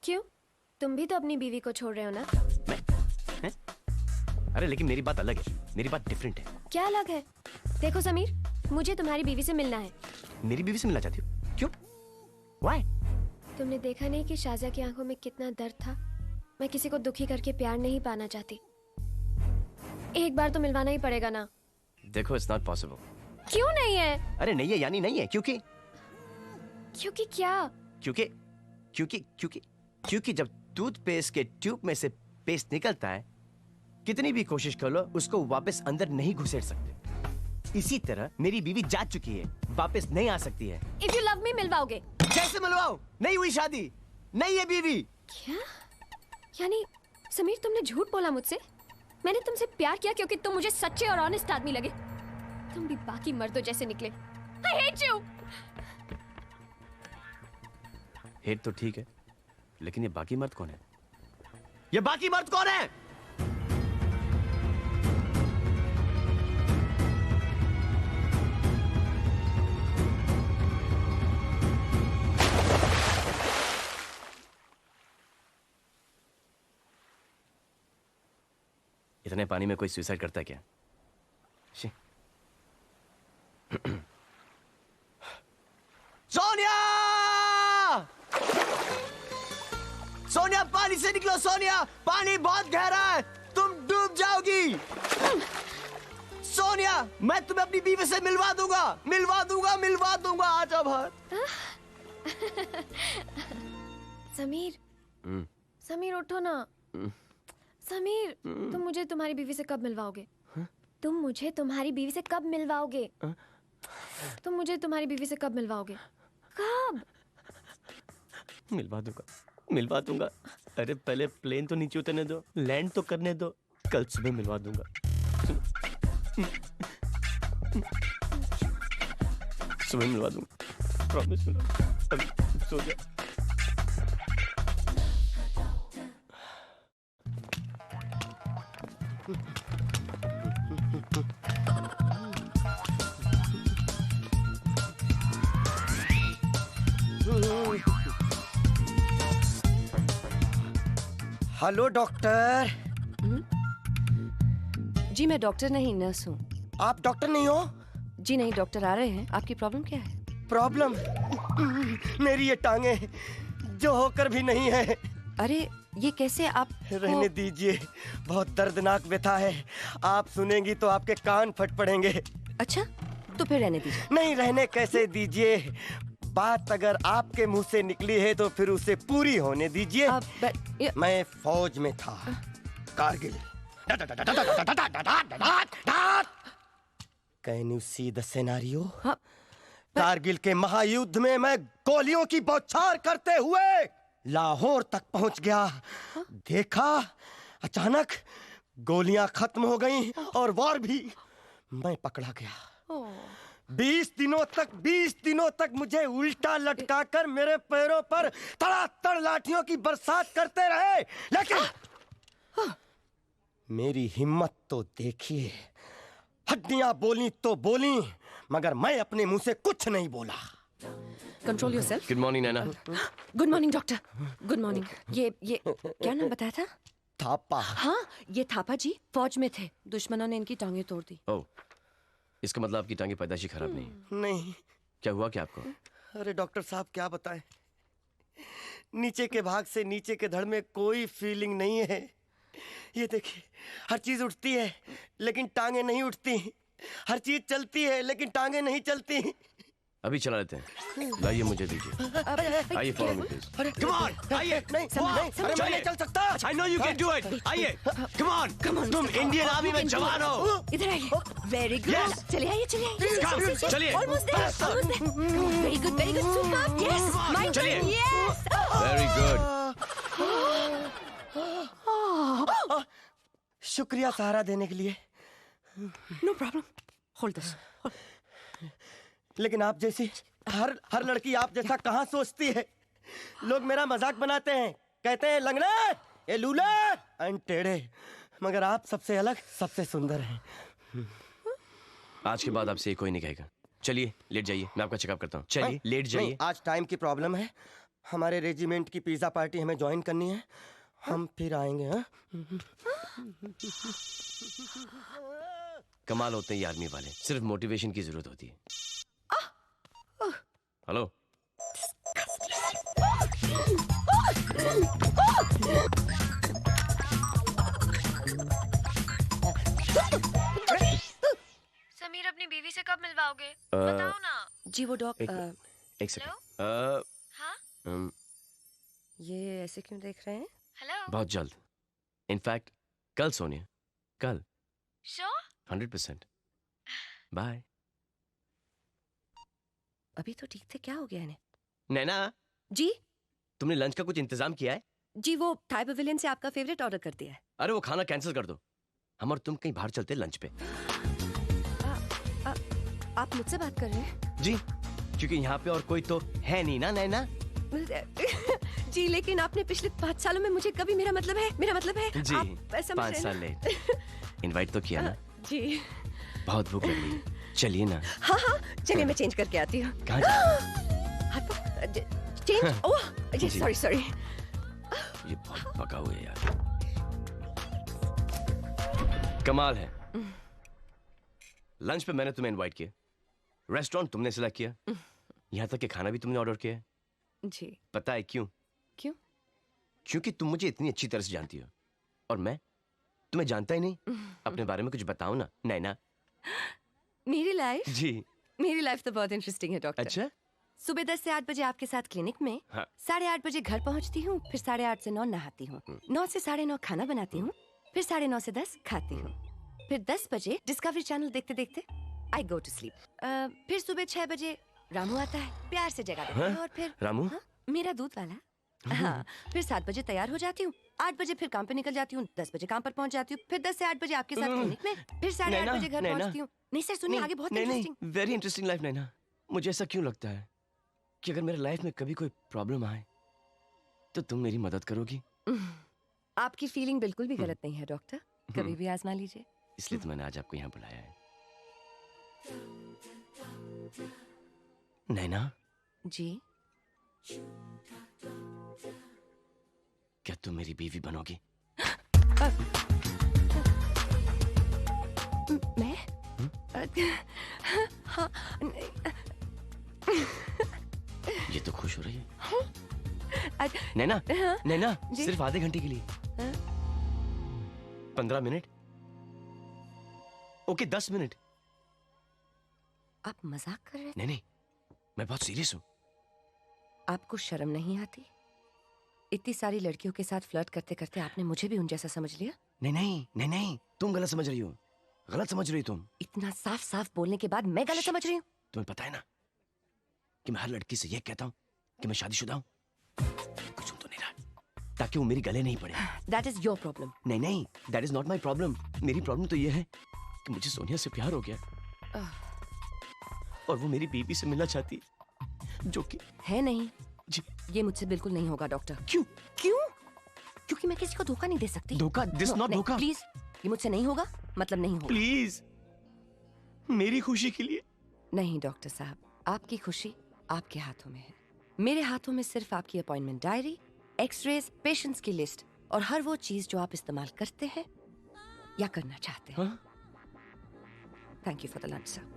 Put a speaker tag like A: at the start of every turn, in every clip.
A: क्यों? तुम भी तो अपनी बीवी को छोड़ रहे हो ना?
B: मैं? हैं? अरे लेकिन मेरी बात अलग है, मेरी बात डिफरेंट है।
A: क्या अलग है? देखो समीर, मुझे तुम्हारी बीवी से मिलना है।
B: मेरी बीवी से मिलना चाहती हो? क्यों? Why?
A: तुमने देखा नहीं कि शाज़ा की आंखों में कितना दर्द था? मैं किसी को दुखी करके प्यार नहीं पाना चाहती। एक बार तो मिलवाना ही पड़ेगा ना।
B: देखो, it's not possible.
A: क्यों नहीं है?
B: अरे नहीं है यानी नहीं है, क्योंकि
A: क्या?
B: क्योंकि जब टूथपेस्ट के ट्यूब में से पेस्ट निकलता है, कितनी भी कोशिश कर लो उसको वापस अंदर नहीं घुसेड़ सकते। इसी तरह मेरी बीवी जा चुकी है, वापस नहीं आ सकती है।
A: If you love me, मिलवाओगे?
B: कैसे मिलवाओ? नहीं हुई शादी, नहीं है बीवी।
A: क्या? यानी समीर तुमने झूठ बोला मुझसे? मैंने तुमसे प्यार किया क्योंकि तुम मुझे सच्चे और ऑनेस्ट आदमी लगे। तुम भी बाकी मर्दों जैसे निकले। I hate you!
B: हेट तो ठीक है, लेकिन ये बाकी मर्द कौन है? ये बाकी मर्द कौन है? इतने पानी में कोई सुसाइड करता है क्या? सोनिया! सोनिया, पानी से निकलो सोनिया! पानी बहुत गहरा है, तुम डूब जाओगी। सोनिया, मैं तुम्हें अपनी बीवी से मिलवा दूंगा। आ जाओ बाहर।
A: समीर उठो ना। समीर, तुम मुझे तुम्हारी बीवी से कब मिलवाओगे? कब?
B: मिलवा दूंगा। अरे पहले प्लेन तो नीचे उतरने दो, लैंड तो करने दो, कल सुबह मिलवा दूंगा। सुबह मिलवा दूंगा, प्रॉमिस। अभी सो जा।
C: Hello doctor.
D: जी मैं डॉक्टर नहीं, नर्स हूँ।
C: आप डॉक्टर नहीं हो?
D: जी नहीं, डॉक्टर आ रहे हैं। आपकी प्रॉब्लम क्या है?
C: प्रॉब्लम? मेरी ये टांगे जो होकर भी नहीं है।
D: अरे ये कैसे? आप
C: रहने दीजिए, बहुत दर्दनाक व्यथा है। आप सुनेंगी तो आपके कान फट पड़ेंगे।
D: अच्छा, तो फिर रहने दीजिए।
C: नहीं, रहने कैसे दीजिए? बात अगर आपके मुंह से निकली है तो फिर उसे पूरी होने दीजिए। मैं फौज में था, Kargil. Can you see the scenario? Kargil के महायुद्ध में मैं गोलियों की बौछार करते हुए लाहौर तक पहुंच गया। देखा, अचानक गोलियां खत्म हो गईं और वॉर भी। मैं पकड़ा गया। 20 दिनों तक मुझे उल्टा लटकाकर मेरे पैरों पर तड़ातड़ लाठियों की बरसात करते रहे। लेकिन मेरी हिम्मत तो देखिए। हड्डियां बोली तो बोली, मगर मैं अपने मुंह से कुछ नहीं बोला।
D: Control yourself.
B: Good morning Naina.
D: Good morning doctor. Good morning. ये क्या नाम बताया था?
C: थापा।
D: हाँ, ये थापा जी फौज में थे। दुश्मनों ने इनकी टांगें तोड़ दी।
B: ओह, इसका मतलब आपकी टांगे पैदाइशी खराब नहीं?
C: नहीं।
B: क्या हुआ क्या आपको?
C: अरे डॉक्टर साहब क्या बताएं, नीचे के भाग से नीचे के धड़ में कोई फीलिंग नहीं है। ये देखिए, हर चीज उठती है लेकिन टांगे नहीं उठती। हर चीज चलती है लेकिन टांगे नहीं चलती।
B: अभी चला लेते हैं। लाइए मुझे दीजिए। आइए follow me please.
C: Come on, आइए। नहीं, अरे मैं नहीं चल सकता।
B: I know you can do it. आइए, come on. तुम इंडियन आर्मी में जवान हो।
D: इधर आइए। Very good. चलिए आइए, चलिए।
B: चलिए।
D: Almost there. Very good, superb. Yes, my turn. Yes.
B: Very good.
C: शुक्रिया सहारा देने के लिए।
D: No problem. Hold this.
C: लेकिन आप जैसी हर लड़की आप जैसा कहाँ सोचती है। लोग मेरा मजाक बनाते हैं, कहते हैं लंगड़े, ये लूले, टेढ़े, मगर आप सबसे अलग, सबसे सुंदर हैं।
B: आज के बाद आपसे कोई नहीं कहेगा। चलिए लेट जाइए, मैं आपका चेकअप करता हूँ। चलिए लेट जाइए।
C: आज टाइम की प्रॉब्लम है, हमारे रेजिमेंट की पिज्जा पार्टी हमें ज्वाइन करनी है। हम फिर आएंगे। हाँ?
B: कमाल होते हैं ये आर्मी वाले, सिर्फ मोटिवेशन की जरूरत होती है। हेलो,
A: समीर अपनी बीवी से कब मिलवाओगे? बताओ ना।
D: जी वो
B: एक सेकंड।
A: हाँ?
D: ये ऐसे क्यों देख रहे हैं?
A: हेलो?
B: बहुत जल्द, इनफैक्ट कल सोनिया, कल।
A: श्योर?
B: 100%। बाय।
D: अभी तो ठीक थे, क्या हो गया इन्हें?
B: नैना,
D: जी
B: तुमने लंच का कुछ इंतजाम किया है?
D: जी वो थाई पवेलियन से आपका फेवरेट ऑर्डर कर दिया है।
B: अरे वो खाना कैंसिल कर दो, हम और तुम कहीं बाहर चलते हैं लंच पे।
D: आप मुझसे बात कर रहे हैं?
B: जी, क्योंकि यहाँ पे और कोई तो है नहीं ना नैना।
D: जी लेकिन आपने पिछले 5 सालों में मुझे कभी मेरा मतलब है
B: जी,
D: आप समझ
B: 5
D: रहे
B: साल
D: हैं
B: लेट। इनवाइट तो किया ना।
D: जी
B: बहुत भूख लग रही है, चलिए ना।
D: हाँ चलिए मैं चेंज करके आती हूँ।
B: कहाँ जा-
D: चेंज ओह
B: जी।
D: सॉरी
B: ये बहुत पका हुआ है यार, कमाल है। लंच पे मैंने तुम्हें इनवाइट किया, रेस्टोरेंट तुमने सिलेक्ट किया, यहाँ तक कि खाना भी तुमने ऑर्डर किया।
D: जी
B: पता है क्यों?
D: क्यों?
B: क्योंकि तुम मुझे इतनी अच्छी तरह से जानती हो और मैं तुम्हें जानता ही नहीं। अपने बारे में कुछ बताओ ना नैना।
D: मेरी लाइफ तो बहुत इंटरेस्टिंग है डॉक्टर।
B: अच्छा?
D: सुबह 10 से 8 बजे आपके साथ क्लिनिक में,
B: हाँ।
D: 8:30 बजे घर पहुंचती हूँ, फिर 8:30 से 9 नहाती हूँ, 9 से 9:30 खाना बनाती हूँ, फिर 9:30 से 10 खाती हूँ, फिर 10 बजे डिस्कवरी चैनल देखते देखते आई गो टू स्लीप। फिर सुबह 6 बजे रामू आता है, प्यार से जगा देता है और फिर
B: रामू?
D: हाँ, मेरा दूध वाला। हाँ, फिर 7 बजे तैयार हो जाती हूँ, 8 बजे फिर काम पे निकल जाती हूँ, 10 बजे काम पर पहुंच जाती हूँ, फिर 10 से 8 बजे आपके साथ क्लिनिक में, फिर 8:30 बजे घर पहुंचती हूँ। नहीं सर सुनिए, आगे बहुत इंटरेस्टिंग।
B: वेरी इंटरेस्टिंग लाइफ नैना। मुझे ऐसा क्यों लगता है कि अगर मेरे लाइफ में कभी कोई प्रॉब्लम आए तो तुम मेरी मदद करोगी।
D: आपकी फीलिंग बिल्कुल भी गलत नहीं है डॉक्टर, कभी भी आजमा लीजिए।
B: इसलिए तो मैंने आज आपको यहाँ बुलाया है। नैना,
D: जी
B: क्या तुम मेरी बीवी बनोगी?
D: मैं हाँ
B: ये तो खुश हो रही है।
D: अ-
B: नैना,
D: हाँ,
B: नैना,
D: जी।
B: सिर्फ आधे घंटे के लिए।
D: हाँ?
B: 15 मिनट? Okay 10 minute.
D: आप मजाक कर रहे थे?
B: नहीं, मैं बहुत सीरियस हूँ।
D: आपको शर्म नहीं आती? इतनी सारी लड़कियों के साथ फ्लर्ट करते करते आपने मुझे भी उन जैसा समझ लिया?
B: नहीं, तुम गलत समझ रही हो। गलत समझ रही हो तुम।
D: इतना साफ साफ बोलने के बाद मैं गलत समझ रही हूँ?
B: तुम्हें पता है ना कि मैं हर लड़की से ये कहता हूँ कि मैं शादीशुदा हूँ। कुछ सुन तो नहीं रहा, ताकि वो मेरी गले नहीं पड़े।
D: That is your problem.
B: नहीं, that is not my problem. मेरी प्रॉब्लम तो ये है कि मुझे सोनिया से प्यार हो गया और वो मेरी बीवी से मिलना चाहती है, जो कि
D: है नहीं।
B: जी।
D: ये मुझसे बिल्कुल नहीं होगा डॉक्टर।
B: क्यों?
D: क्योंकि मैं किसी को धोखा नहीं दे सकती।
B: धोखा? दिस नॉट धोखा।
D: प्लीज, ये मुझसे नहीं होगा, मतलब नहीं होगा।
B: प्लीज, मेरी खुशी के लिए।
D: नहीं डॉक्टर साहब, आपकी खुशी आपके हाथों में है। मेरे हाथों में सिर्फ आपकी अपॉइंटमेंट डायरी, एक्सरेज, पेशेंट्स की लिस्ट और हर वो चीज जो आप इस्तेमाल करते हैं या करना चाहते हैं। Thank you for the lunch sir.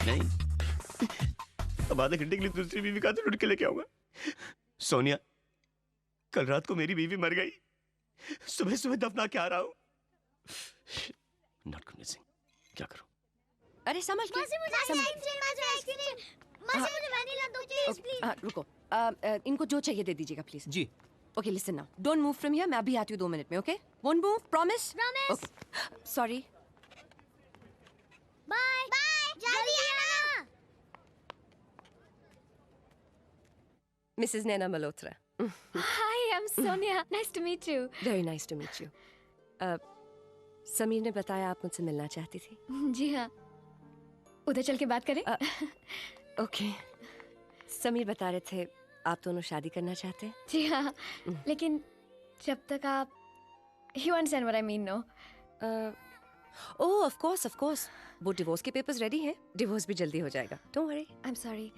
B: नहीं, अब आधे घंटे के लिए दूसरी बीवी का तो ढूंढ के लेके आऊंगा। सोनिया, कल रात को मेरी बीवी मर गई, सुबह सुबह दफना के आ रहा हूँ। नॉट कन्विंसिंग, क्या करूं?
D: अरे समझ के रुको। इनको जो चाहिए दे दीजिएगा प्लीज।
B: जी।
D: Okay listen now, don't move from here. मैं अभी आती हूँ 2 मिनट में। Okay, won't move, promise? Sorry.
E: Bye जल्दी आना।
D: Mrs Naina Malhotra.
A: Hi, I'm Sonia. Nice to meet you.
D: Very nice to meet you. Sameer ने बताया आप मुझसे मिलना चाहती थी।
A: जी हाँ, उधर चल के बात करें?
D: ओके। समीर बता रहे थे आप दोनों शादी करना चाहते हैं।
A: जी हाँ, लेकिन जब तक आप You understand what I mean, no?
D: Oh of course वो डिवोर्स के पेपर्स रेडी हैं, डिवोर्स भी जल्दी हो जाएगा, don't worry.
A: I am sorry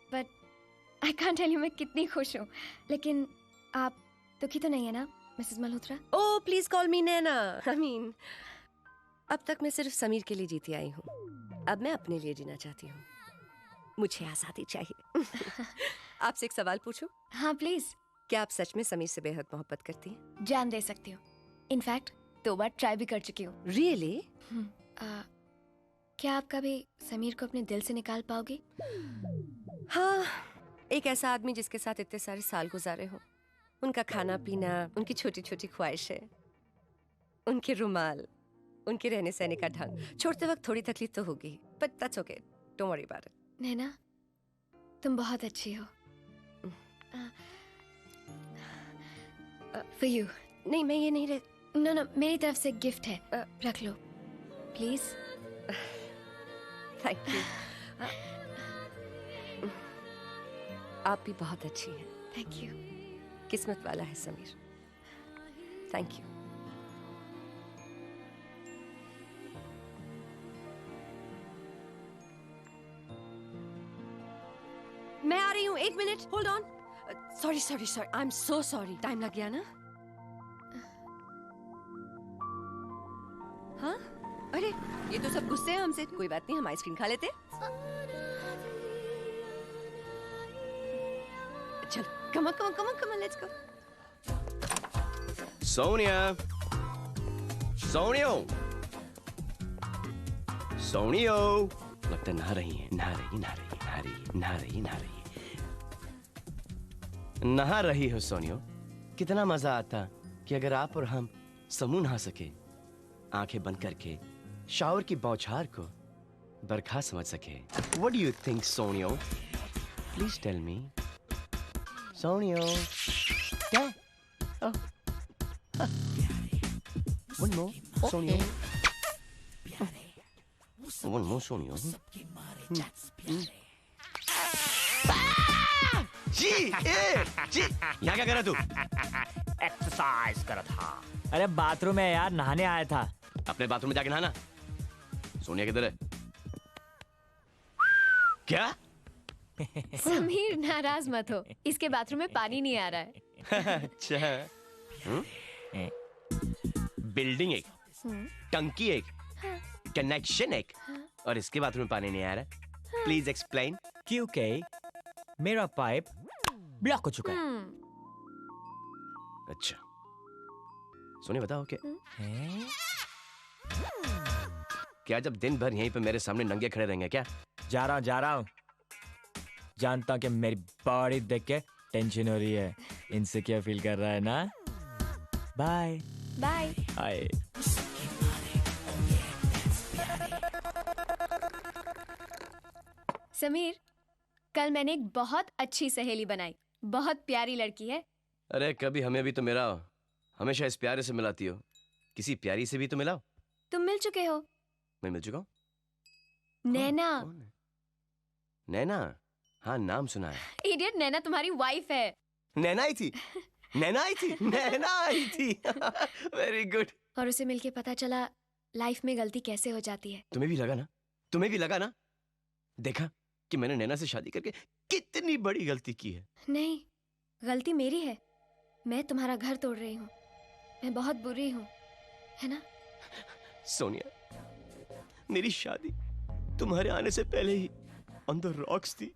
A: but I can't tell you मैं कितनी खुश हूँ, लेकिन आप दुखी तो नहीं है ना Mrs Malhotra?
D: Oh please call me Naina. I mean अब तक मैं सिर्फ समीर के लिए जीती आई हूँ, अब मैं अपने लिए जीना चाहती हूँ, मुझे आज़ादी चाहिए। आपसे एक सवाल पूछूं?
A: हाँ प्लीज।
D: क्या आप सच में समीर से बेहद मोहब्बत करती हैं?
A: जान दे सकती हूँ, इनफैक्ट 2 बार ट्राई भी कर चुकी हूँ।
D: रियली?
A: क्या आप कभी समीर को अपने दिल से निकाल पाओगे?
D: हाँ, एक ऐसा आदमी जिसके साथ इतने सारे साल गुजारे हो, उनका खाना पीना, उनकी छोटी छोटी ख्वाहिशें, उनके रुमाल, उनके रहने सहने का ढंग, छोड़ते वक्त थोड़ी तकलीफ तो होगी, but that's okay, don't worry about it.
A: Naina तुम बहुत अच्छी हो। For you.
D: नहीं मैं ये नहीं
A: नो मेरी तरफ से गिफ्ट है, रख लो प्लीज।
D: Thank you. आप भी बहुत अच्छी हैं।
A: Thank you.
D: किस्मत वाला है समीर। Thank you. मैं आ रही हूँ, 1 minute, hold on. Sorry I am so sorry, time लग गया ना? हाँ अरे ये तो सब गुस्से हैं हमसे, कोई बात नहीं, हम आइसक्रीम खा लेते। चलो come on let's go.
B: Sonia, लगता है नहा रही हो सोनियो। कितना मजा आता कि अगर आप और हम समूह नहा सके, आंखें बंद करके शावर की बौछार को बरखा समझ सके। What do you think, सोनियो? Please tell me. सोनियो, क्या? Oh. One more, सोनियो। One more, सोनियो। जी, यहाँ क्या कर रहा तू?
F: एक्सरसाइज कर रहा था। अरे बाथरूम में यार, नहाने आया था।
B: अपने बाथरूम में जाके नहाना। सोनिया किधर है? क्या?
A: समीर नाराज मत हो, इसके बाथरूम में पानी नहीं आ रहा है।
B: अच्छा। बिल्डिंग एक, टंकी एक, कनेक्शन एक, और इसके बाथरूम में पानी नहीं आ रहा। Please explain.
F: क्योंकि मेरा पाइप ब्लॉक हो चुका है।
B: अच्छा सोनिया बताओ क्या जब दिन भर यहीं पे मेरे सामने नंगे खड़े रहेंगे क्या?
F: जा रहा हूँ। जानता हूँ कि मेरी बॉडी देख के टेंशन हो रही है, इनसिक्योर फील कर रहा है ना? Bye
A: bye.
F: हाय।
A: समीर, कल मैंने एक बहुत अच्छी सहेली बनाई, बहुत प्यारी लड़की है।
B: अरे कभी हमें भी तो मिलाओ, हमेशा इस प्यारे से मिलाती हो, किसी प्यारी से भी तो मिलाओ।
A: तुम मिल चुके हो।
B: मैं मिल चुका हूँ।
A: नैना।
B: नैना? हाँ नाम सुना है।
A: इडियट, नैना तुम्हारी वाइफ है।
B: नैना आई थी। Very good.
A: और उसे मिलके पता चला लाइफ में गलती कैसे हो जाती है।
B: तुम्हें भी लगा ना? देखा कि मैंने नैना से शादी करके कितनी बड़ी गलती की है।
A: नहीं, गलती मेरी है। मैं तुम्हारा घर तोड़ रही हूँ, मैं बहुत बुरी हूँ, है ना?
B: सोनिया, मेरी शादी तुम्हारे आने से पहले ही ऑन द रॉक्स थी।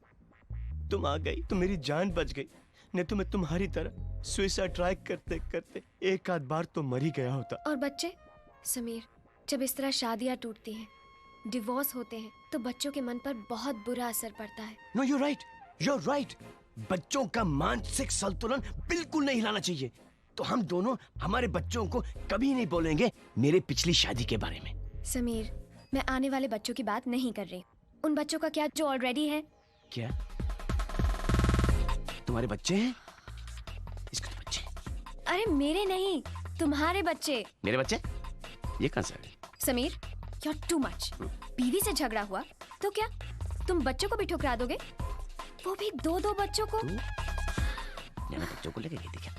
B: तुम आ गई तो मेरी जान बच गई, नहीं तो मैं तुम्हारी तरह सुसाइड ट्राई करते करते एक आध बार तो मर ही गया होता।
A: और बच्चे? समीर, जब इस तरह शादियां टूटती हैं, डिवोर्स होते हैं, तो बच्चों के मन पर बहुत बुरा असर पड़ता है।
B: No, you're right. बच्चों का मानसिक संतुलन बिल्कुल नहीं हिलाना चाहिए। तो हम दोनों हमारे बच्चों को कभी नहीं बोलेंगे मेरे पिछली शादी के बारे में।
A: समीर, मैं आने वाले बच्चों की बात नहीं कर रही। उन बच्चों का क्या जो ऑलरेडी है।
B: क्या तुम्हारे बच्चे हैं? इसके तो बच्चे?
A: अरे मेरे नहीं, तुम्हारे बच्चे।
B: मेरे बच्चे? ये कहाँ से?
A: Sameer, you're too much। बीवी से झगड़ा हुआ तो क्या तुम बच्चों को भी ठुकरा दोगे? वो भी 2-2 बच्चों को।
B: नैना बच्चों को लेके गई थी क्या?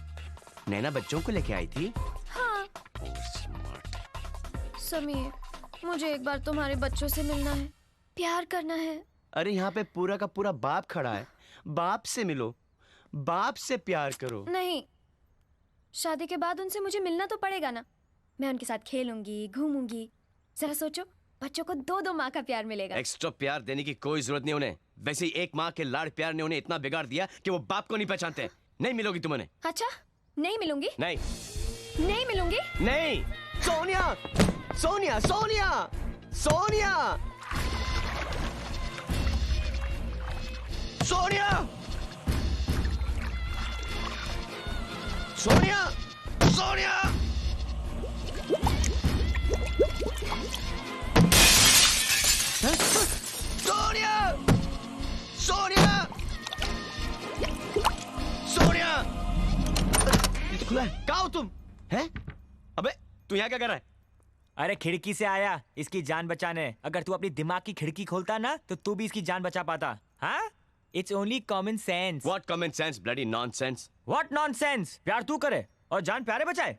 B: नैना बच्चों को लेके आई थी?
A: हाँ।
B: Oh, smart।
A: समीर, मुझे एक बार तुम्हारे बच्चों से मिलना है, प्यार करना है।
B: अरे यहाँ पे पूरा का पूरा बाप खड़ा है, बाप से मिलो, बाप से प्यार करो।
A: नहीं, शादी के बाद उनसे मुझे मिलना तो पड़ेगा ना। मैं उनके साथ खेलूंगी, घूमूंगी। जरा सोचो, बच्चों को दो दो माँ का प्यार मिलेगा।
B: एक्स्ट्रा प्यार देने की कोई जरूरत नहीं उन्हें। वैसे ही एक माँ के लाड़ प्यार ने उन्हें इतना बिगाड़ दिया कि वो बाप को नहीं पहचानते। नहीं मिलोगी तुम उन्हें।
A: अच्छा, नहीं मिलूंगी?
B: नहीं
A: नहीं मिलूंगी?
B: नहीं। सोनिया, सोनिया, सोनिया, सोनिया, सोनिया, सोनिया, सोनिया। सोनिया, सोनिया, सोनिया। ये तो खुला है। कहाँ हो तुम? हैं? अबे तू यहाँ क्या कर रहा है?
F: अरे खिड़की से आया इसकी जान बचाने। अगर तू अपनी दिमाग की खिड़की खोलता ना तो तू भी इसकी जान बचा पाता। हाँ? It's only common sense.
B: What common sense, bloody nonsense?
F: What nonsense? प्यार तू करे और जान प्यारे बचाए।